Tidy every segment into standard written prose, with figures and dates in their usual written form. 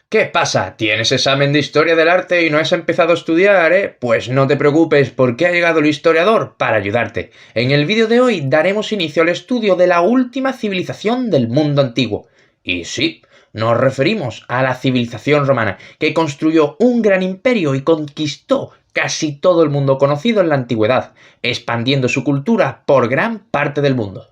¿Qué pasa? ¿Tienes examen de historia del arte y no has empezado a estudiar, Pues no te preocupes porque ha llegado el historiador para ayudarte. En el vídeo de hoy daremos inicio al estudio de la última civilización del mundo antiguo. Y sí, nos referimos a la civilización romana, que construyó un gran imperio y conquistó casi todo el mundo conocido en la antigüedad, expandiendo su cultura por gran parte del mundo.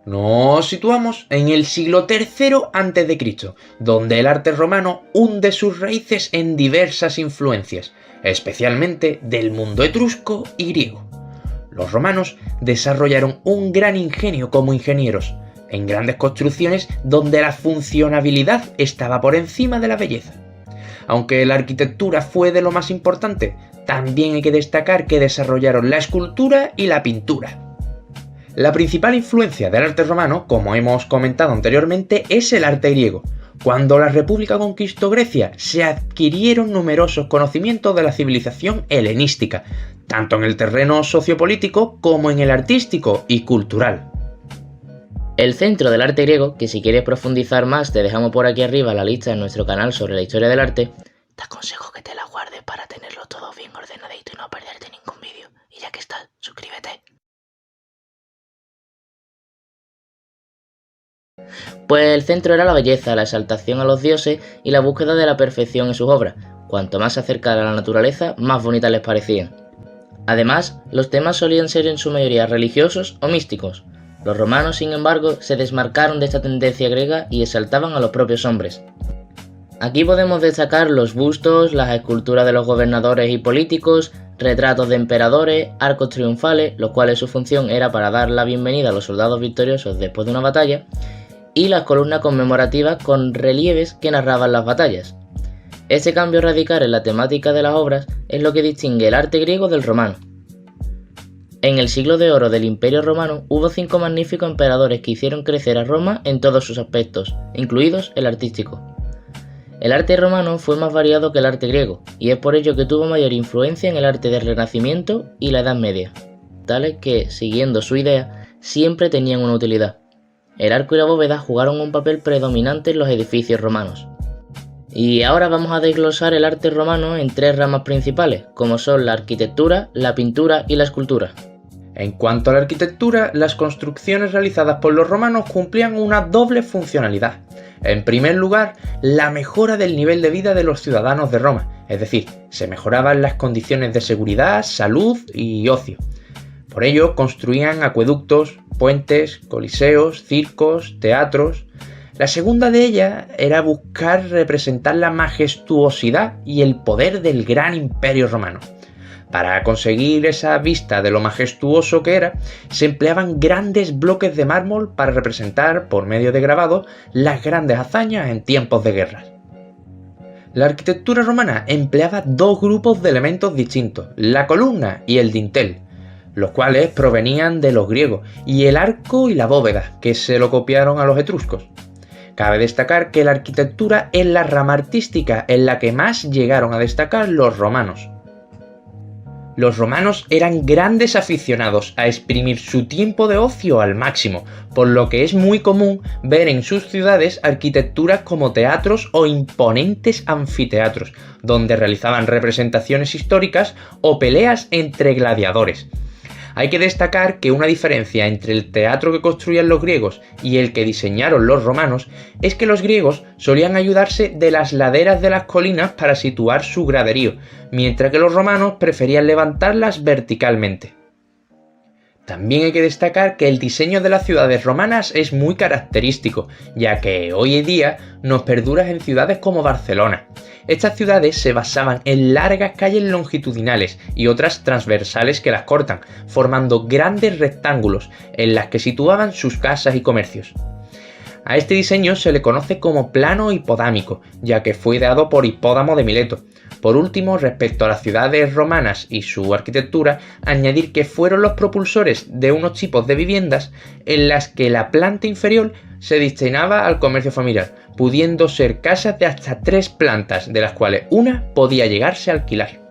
Nos situamos en el siglo III a.C., donde el arte romano hunde sus raíces en diversas influencias, especialmente del mundo etrusco y griego. Los romanos desarrollaron un gran ingenio como ingenieros, en grandes construcciones donde la funcionabilidad estaba por encima de la belleza. Aunque la arquitectura fue de lo más importante, también hay que destacar que desarrollaron la escultura y la pintura. La principal influencia del arte romano, como hemos comentado anteriormente, es el arte griego. Cuando la República conquistó Grecia, se adquirieron numerosos conocimientos de la civilización helenística, tanto en el terreno sociopolítico como en el artístico y cultural. El centro del arte griego, que si quieres profundizar más te dejamos por aquí arriba la lista en nuestro canal sobre la historia del arte, te aconsejo que te la guardes para tenerlo todo bien ordenadito y no perderte ningún vídeo. Y ya que estás, suscríbete. Pues el centro era la belleza, la exaltación a los dioses y la búsqueda de la perfección en sus obras. Cuanto más se acercara a la naturaleza, más bonitas les parecían. Además, los temas solían ser en su mayoría religiosos o místicos. Los romanos, sin embargo, se desmarcaron de esta tendencia griega y exaltaban a los propios hombres. Aquí podemos destacar los bustos, las esculturas de los gobernadores y políticos, retratos de emperadores, arcos triunfales, los cuales su función era para dar la bienvenida a los soldados victoriosos después de una batalla, y las columnas conmemorativas con relieves que narraban las batallas. Este cambio radical en la temática de las obras es lo que distingue el arte griego del romano. En el siglo de oro del Imperio Romano hubo 5 magníficos emperadores que hicieron crecer a Roma en todos sus aspectos, incluidos el artístico. El arte romano fue más variado que el arte griego, y es por ello que tuvo mayor influencia en el arte del Renacimiento y la Edad Media, tales que, siguiendo su idea, siempre tenían una utilidad. El arco y la bóveda jugaron un papel predominante en los edificios romanos. Y ahora vamos a desglosar el arte romano en 3 ramas principales, como son la arquitectura, la pintura y la escultura. En cuanto a la arquitectura, las construcciones realizadas por los romanos cumplían una doble funcionalidad. En primer lugar, la mejora del nivel de vida de los ciudadanos de Roma, es decir, se mejoraban las condiciones de seguridad, salud y ocio. Por ello, construían acueductos, puentes, coliseos, circos, teatros. La segunda de ellas era buscar representar la majestuosidad y el poder del gran imperio romano. Para conseguir esa vista de lo majestuoso que era, se empleaban grandes bloques de mármol para representar, por medio de grabados, las grandes hazañas en tiempos de guerra. La arquitectura romana empleaba 2 grupos de elementos distintos, la columna y el dintel, los cuales provenían de los griegos, y el arco y la bóveda, que se lo copiaron a los etruscos. Cabe destacar que la arquitectura es la rama artística en la que más llegaron a destacar los romanos. Los romanos eran grandes aficionados a exprimir su tiempo de ocio al máximo, por lo que es muy común ver en sus ciudades arquitecturas como teatros o imponentes anfiteatros, donde realizaban representaciones históricas o peleas entre gladiadores. Hay que destacar que una diferencia entre el teatro que construían los griegos y el que diseñaron los romanos es que los griegos solían ayudarse de las laderas de las colinas para situar su graderío, mientras que los romanos preferían levantarlas verticalmente. También hay que destacar que el diseño de las ciudades romanas es muy característico, ya que hoy en día nos perdura en ciudades como Barcelona. Estas ciudades se basaban en largas calles longitudinales y otras transversales que las cortan, formando grandes rectángulos en las que situaban sus casas y comercios. A este diseño se le conoce como plano hipodámico, ya que fue ideado por Hipódamo de Mileto. Por último, respecto a las ciudades romanas y su arquitectura, añadir que fueron los propulsores de unos tipos de viviendas en las que la planta inferior se destinaba al comercio familiar, pudiendo ser casas de hasta 3 plantas, de las cuales una podía llegarse a alquilar.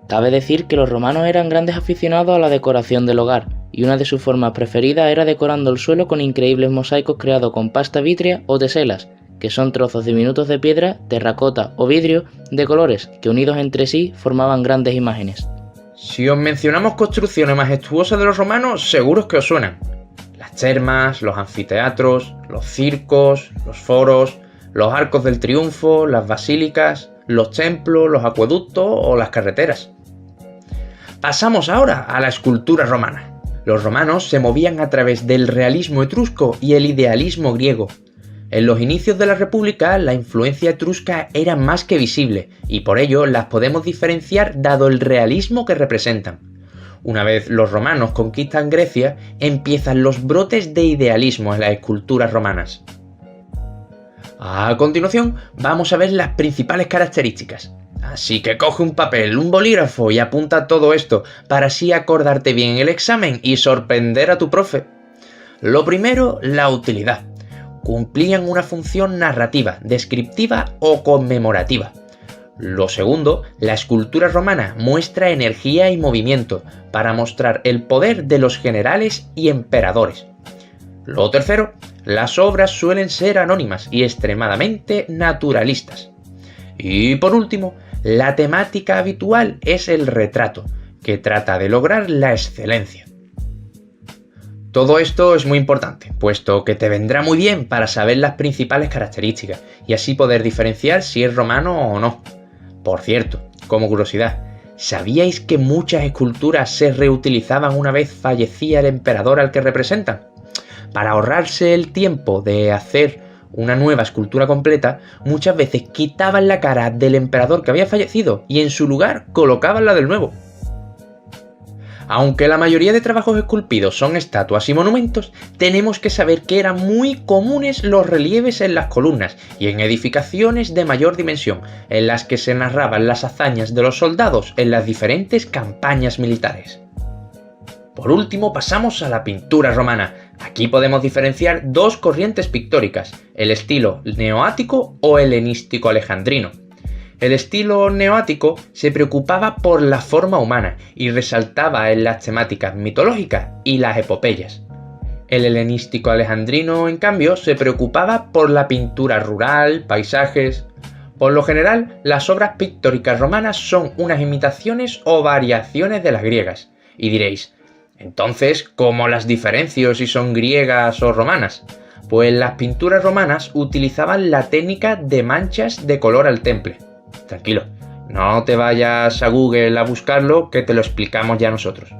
Cabe decir que los romanos eran grandes aficionados a la decoración del hogar, y una de sus formas preferidas era decorando el suelo con increíbles mosaicos creados con pasta vítrea o teselas, que son trozos diminutos de piedra, terracota o vidrio de colores que unidos entre sí formaban grandes imágenes. Si os mencionamos construcciones majestuosas de los romanos, seguros que os suenan. Las termas, los anfiteatros, los circos, los foros, los arcos del triunfo, las basílicas, los templos, los acueductos o las carreteras. Pasamos ahora a la escultura romana. Los romanos se movían a través del realismo etrusco y el idealismo griego. En los inicios de la República, la influencia etrusca era más que visible, y por ello las podemos diferenciar dado el realismo que representan. Una vez los romanos conquistan Grecia, empiezan los brotes de idealismo en las esculturas romanas. A continuación, vamos a ver las principales características. Así que coge un papel, un bolígrafo y apunta todo esto para así acordarte bien el examen y sorprender a tu profe. Lo primero, la utilidad. Cumplían una función narrativa, descriptiva o conmemorativa. Lo segundo, la escultura romana muestra energía y movimiento para mostrar el poder de los generales y emperadores. Lo tercero, las obras suelen ser anónimas y extremadamente naturalistas. Y por último, la temática habitual es el retrato, que trata de lograr la excelencia. Todo esto es muy importante, puesto que te vendrá muy bien para saber las principales características y así poder diferenciar si es romano o no. Por cierto, como curiosidad, ¿sabíais que muchas esculturas se reutilizaban una vez fallecía el emperador al que representan? Para ahorrarse el tiempo de hacer una nueva escultura completa, muchas veces quitaban la cara del emperador que había fallecido y en su lugar colocaban la del nuevo. Aunque la mayoría de trabajos esculpidos son estatuas y monumentos, tenemos que saber que eran muy comunes los relieves en las columnas y en edificaciones de mayor dimensión, en las que se narraban las hazañas de los soldados en las diferentes campañas militares. Por último, pasamos a la pintura romana. Aquí podemos diferenciar dos corrientes pictóricas, el estilo neoático o helenístico alejandrino. El estilo neoático se preocupaba por la forma humana y resaltaba en las temáticas mitológicas y las epopeyas. El helenístico alejandrino, en cambio, se preocupaba por la pintura rural, paisajes. Por lo general, las obras pictóricas romanas son unas imitaciones o variaciones de las griegas. Y diréis, entonces, ¿cómo las diferencio si son griegas o romanas? Pues las pinturas romanas utilizaban la técnica de manchas de color al temple. Tranquilo, no te vayas a Google a buscarlo, que te lo explicamos ya nosotros.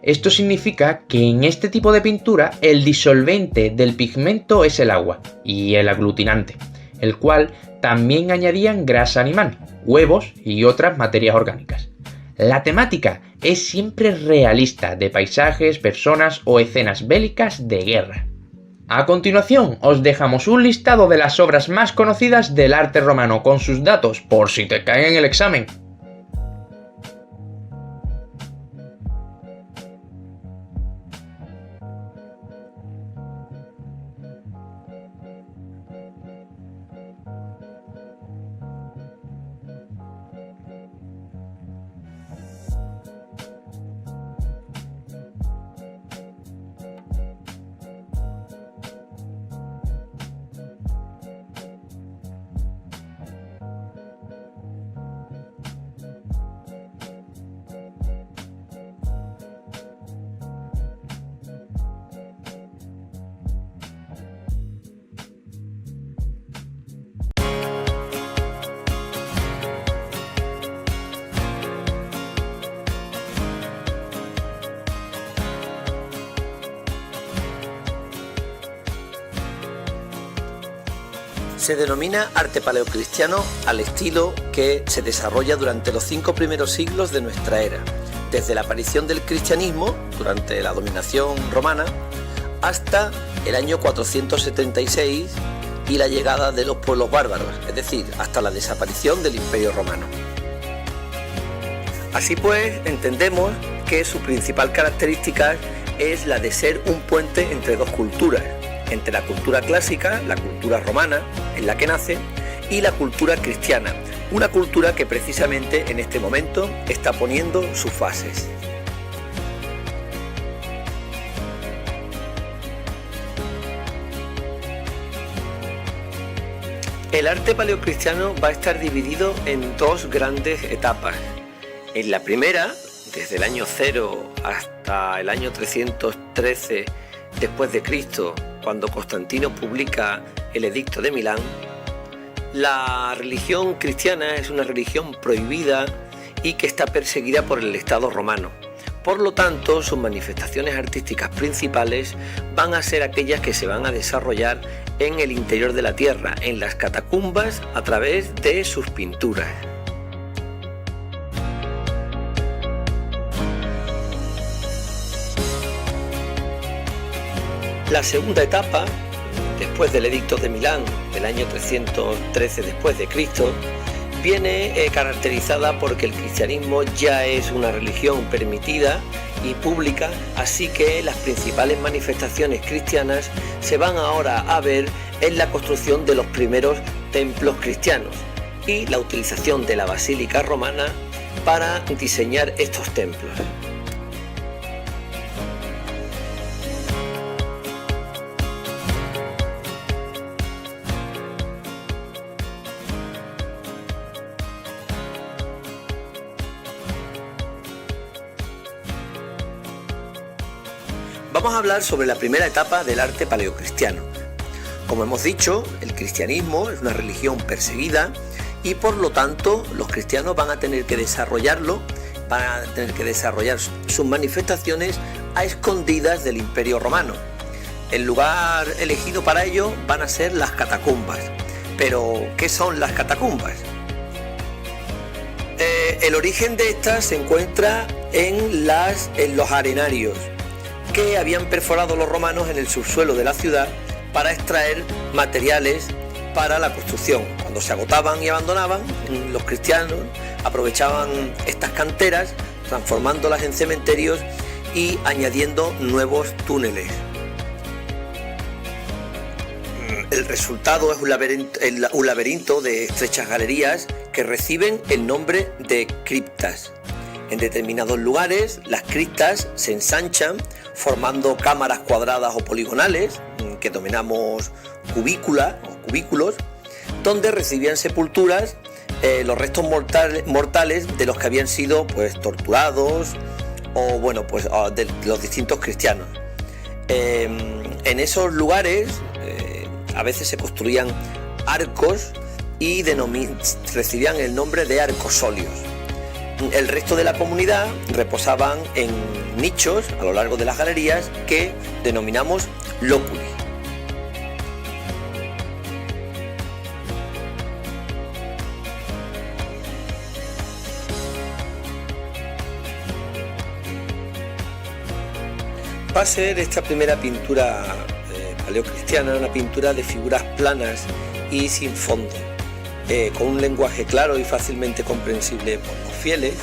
Esto significa que en este tipo de pintura el disolvente del pigmento es el agua y el aglutinante, el cual también añadían grasa animal, huevos y otras materias orgánicas. La temática es siempre realista, de paisajes, personas o escenas bélicas de guerra. A continuación, os dejamos un listado de las obras más conocidas del arte romano con sus datos por si te caen en el examen. Se denomina arte paleocristiano al estilo que se desarrolla durante los 5 primeros siglos de nuestra era, desde la aparición del cristianismo durante la dominación romana hasta el año 476 y la llegada de los pueblos bárbaros, es decir, hasta la desaparición del Imperio Romano. Así pues, entendemos que su principal característica es la de ser un puente entre dos culturas, entre la cultura clásica, la cultura romana, en la que nace, y la cultura cristiana, una cultura que precisamente en este momento está poniendo sus fases. El arte paleocristiano va a estar dividido en dos grandes etapas. En la primera, desde el año 0 hasta el año 313 después de Cristo, cuando Constantino publica el Edicto de Milán, la religión cristiana es una religión prohibida y que está perseguida por el Estado romano. Por lo tanto, sus manifestaciones artísticas principales van a ser aquellas que se van a desarrollar en el interior de la tierra, en las catacumbas, a través de sus pinturas. La segunda etapa, después del Edicto de Milán del año 313 después de Cristo, viene caracterizada porque el cristianismo ya es una religión permitida y pública, así que las principales manifestaciones cristianas se van ahora a ver en la construcción de los primeros templos cristianos y la utilización de la basílica romana para diseñar estos templos. Vamos a hablar sobre la primera etapa del arte paleocristiano. Como hemos dicho, el cristianismo es una religión perseguida y por lo tanto los cristianos van a tener que desarrollar sus manifestaciones a escondidas del Imperio Romano. El lugar elegido para ello van a ser las catacumbas. Pero, ¿qué son las catacumbas? El origen de estas se encuentra en los arenarios que habían perforado los romanos en el subsuelo de la ciudad para extraer materiales para la construcción. Cuando se agotaban y abandonaban, los cristianos aprovechaban estas canteras, transformándolas en cementerios y añadiendo nuevos túneles. El resultado es un laberinto de estrechas galerías que reciben el nombre de criptas. En determinados lugares, las criptas se ensanchan formando cámaras cuadradas o poligonales, que denominamos cubículos, donde recibían sepulturas los restos mortales de los que habían sido torturados o de los distintos cristianos. En esos lugares a veces se construían arcos y recibían el nombre de arcosolios. El resto de la comunidad reposaban en nichos a lo largo de las galerías que denominamos loculi. Va a ser esta primera pintura paleocristiana una pintura de figuras planas y sin fondo, con un lenguaje claro y fácilmente comprensible por los fieles.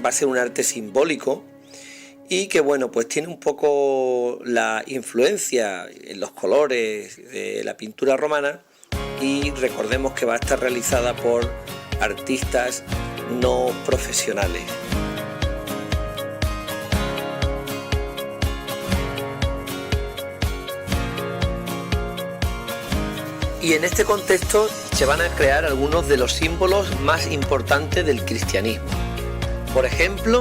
Va a ser un arte simbólico y que tiene un poco la influencia en los colores de la pintura romana, y recordemos que va a estar realizada por artistas no profesionales. Y en este contexto se van a crear algunos de los símbolos más importantes del cristianismo. Por ejemplo,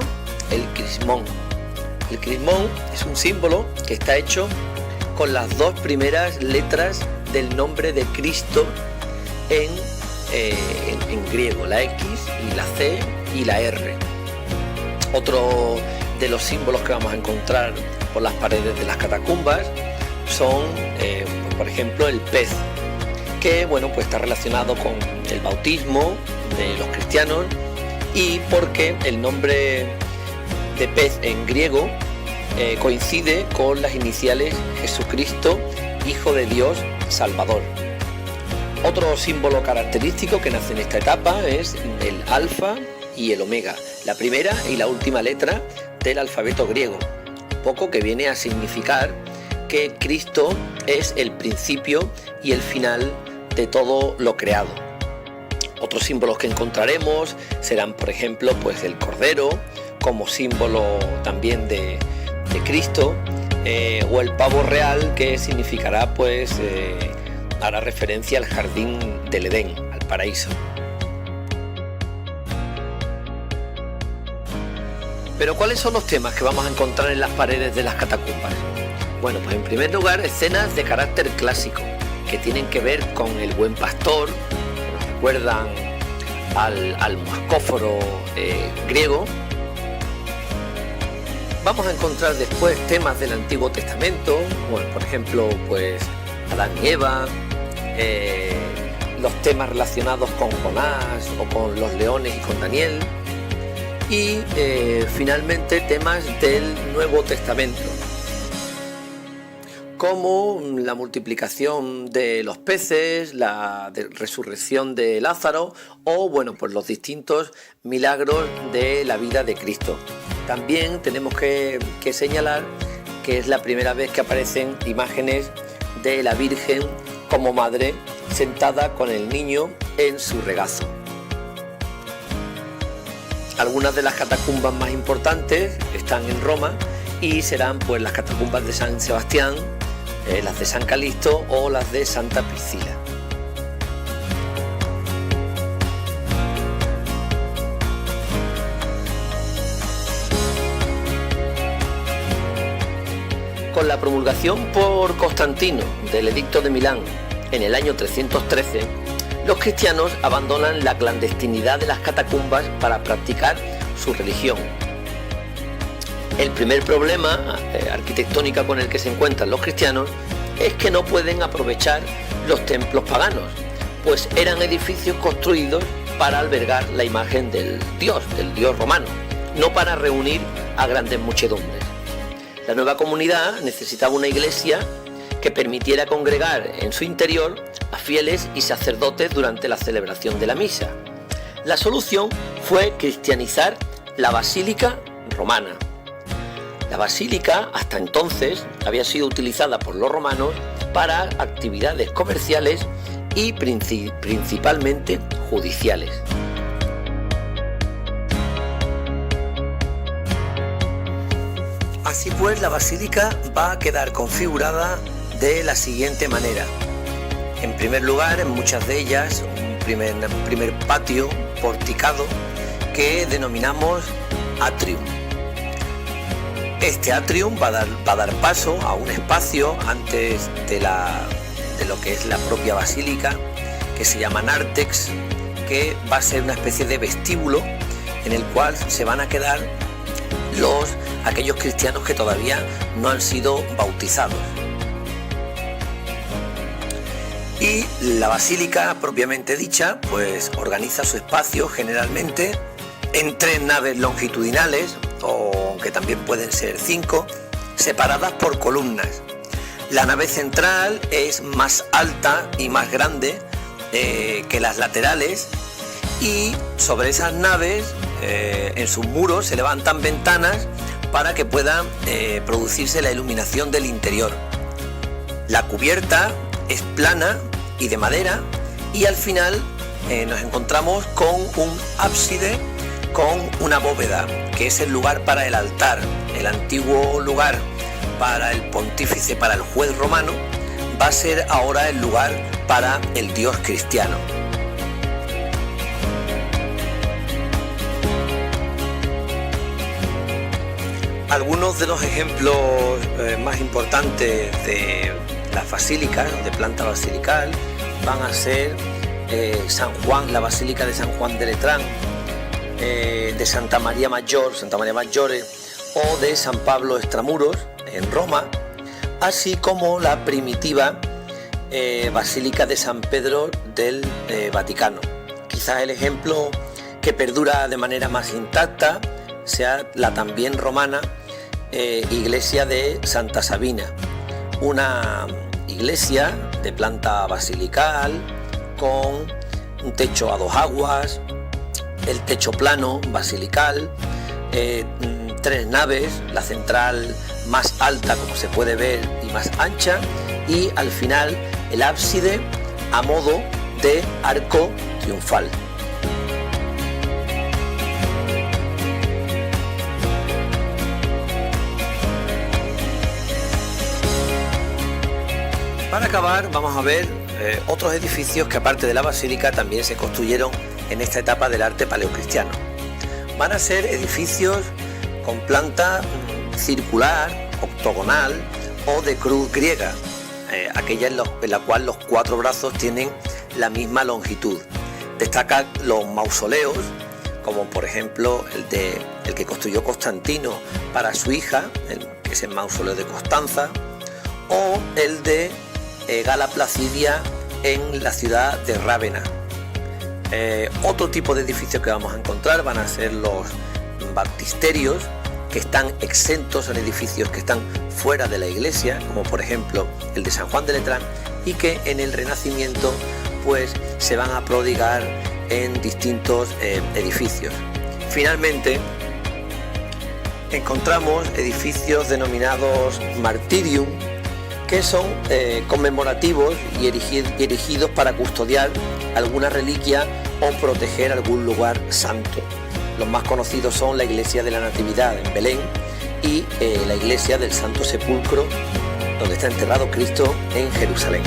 el crismón. El crismón es un símbolo que está hecho con las dos primeras letras del nombre de Cristo en griego, la X y la C y la R. Otro de los símbolos que vamos a encontrar por las paredes de las catacumbas son, por ejemplo, el pez, que está relacionado con el bautismo de los cristianos, y porque el nombre de pez en griego coincide con las iniciales Jesucristo, Hijo de Dios, Salvador. Otro símbolo característico que nace en esta etapa es el alfa y el omega, la primera y la última letra del alfabeto griego, poco que viene a significar que Cristo es el principio y el final de todo lo creado. Otros símbolos que encontraremos serán, por ejemplo, el cordero como símbolo también de Cristo, o el pavo real, que significará hará referencia al jardín del Edén, al paraíso. Pero ¿cuáles son los temas que vamos a encontrar en las paredes de las catacumbas? Bueno, pues en primer lugar, escenas de carácter clásico, que tienen que ver con el buen pastor, que nos recuerdan al mascóforo griego. Vamos a encontrar después temas del Antiguo Testamento, bueno, por ejemplo, pues Adán y Eva, los temas relacionados con Jonás o con los leones y con Daniel, y finalmente temas del Nuevo Testamento, como la multiplicación de los peces, la resurrección de Lázaro o bueno, pues los distintos milagros de la vida de Cristo. También tenemos que señalar que es la primera vez que aparecen imágenes de la Virgen como madre sentada con el niño en su regazo. Algunas de las catacumbas más importantes están en Roma y serán pues las catacumbas de San Sebastián, las de San Calixto o las de Santa Priscila. Con la promulgación por Constantino del Edicto de Milán en el año 313, los cristianos abandonan la clandestinidad de las catacumbas para practicar su religión. El primer problema arquitectónico con el que se encuentran los cristianos es que no pueden aprovechar los templos paganos, pues eran edificios construidos para albergar la imagen del dios romano, no para reunir a grandes muchedumbres. La nueva comunidad necesitaba una iglesia que permitiera congregar en su interior a fieles y sacerdotes durante la celebración de la misa. La solución fue cristianizar la basílica romana. La basílica hasta entonces había sido utilizada por los romanos para actividades comerciales y principalmente judiciales. Así pues, la basílica va a quedar configurada de la siguiente manera. En primer lugar, en muchas de ellas, un primer patio porticado que denominamos atrium. Este atrium va a dar paso a un espacio antes de lo que es la propia basílica, que se llama nártex, que va a ser una especie de vestíbulo en el cual se van a quedar aquellos cristianos que todavía no han sido bautizados. Y la basílica propiamente dicha pues organiza su espacio generalmente en 3 naves longitudinales, o aunque también pueden ser 5, separadas por columnas. La nave central es más alta y más grande que las laterales, y sobre esas naves en sus muros se levantan ventanas para que pueda producirse la iluminación del interior. La cubierta es plana y de madera, y al final nos encontramos con un ábside con una bóveda, que es el lugar para el altar. El antiguo lugar para el pontífice, para el juez romano, va a ser ahora el lugar para el dios cristiano. Algunos de los ejemplos más importantes de las basílicas, de planta basilical, van a ser San Juan, la Basílica de San Juan de Letrán, de Santa María Maggiore, o de San Pablo Extramuros en Roma, así como la primitiva Basílica de San Pedro del Vaticano. Quizás el ejemplo que perdura de manera más intacta sea la también romana iglesia de Santa Sabina, una iglesia de planta basilical con un techo a 2 aguas, el techo plano basilical, 3 naves, la central más alta como se puede ver y más ancha, y al final el ábside a modo de arco triunfal. Para acabar, vamos a ver otros edificios que aparte de la basílica también se construyeron en esta etapa del arte paleocristiano. Van a ser edificios con planta circular, octogonal o de cruz griega, aquella en la cual los 4 brazos tienen la misma longitud. Destacan los mausoleos, como por ejemplo el que construyó Constantino para su hija, que es el mausoleo de Constanza, o el de Gala Placidia en la ciudad de Rávena. Otro tipo de edificios que vamos a encontrar van a ser los baptisterios, que están exentos, son edificios que están fuera de la iglesia, como por ejemplo el de San Juan de Letrán, y que en el Renacimiento pues se van a prodigar en distintos edificios. Finalmente encontramos edificios denominados martyrium, que son conmemorativos y erigidos para custodiar alguna reliquia o proteger algún lugar santo. Los más conocidos son la iglesia de la Natividad en Belén y la iglesia del Santo Sepulcro, donde está enterrado Cristo, en Jerusalén.